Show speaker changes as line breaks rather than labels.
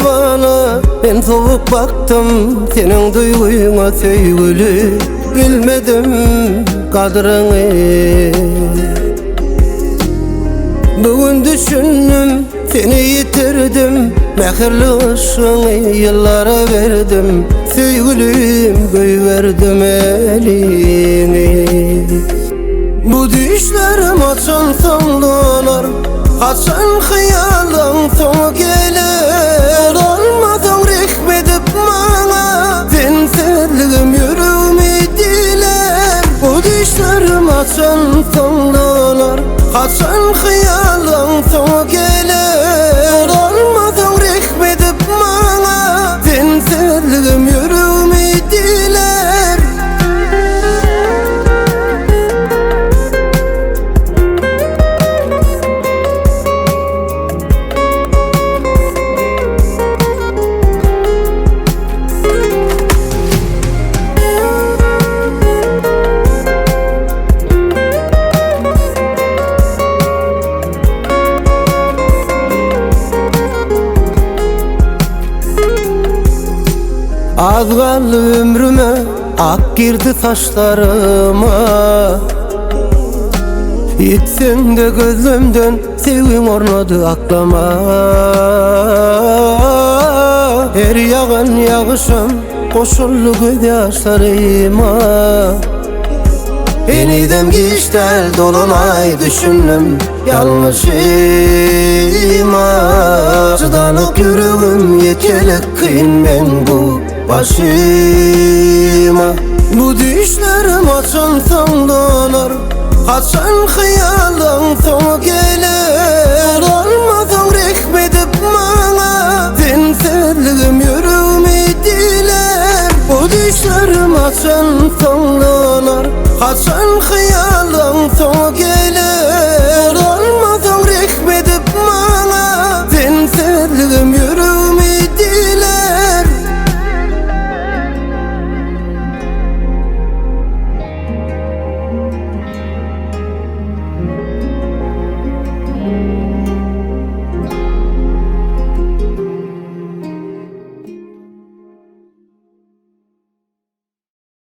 bana, ben soğuk baktım senin duyguna söygülü. Bilmedim kadrını. Bugün düşündüm seni yitirdim, mehirli ışığını yıllara verdim. Söygülüm göy verdim elini. Bu düşlerim açan sandılar, kaçan hıyalın sonu gelir. Olmadan rehmedip bana, sensizliğim yüreğimi diler. Bu düşlerim açan sandılar, kaçan hıyalın sonu gelir. Olmadan rehmedip bana, sensizliğim yüreğimi diler. Az kaldı ömrüme, ak girdi saçlarıma. Gitsen de gözümden sevgin ornadı aklama. Her yağan yağışım koşullu gözyaşlarıma. Yeniden geçtel dolunay düşündüm yanlışıma. Çıdanık yüreğim yetelek kıyın ben bu başıma. Bu düşlerim açan sandılar, kaçan hıyalın sonu gelir. Olmadan rehmedip bana, sensizliğim yüreğimi diler. Bu düşlerim açan sandılar, kaçan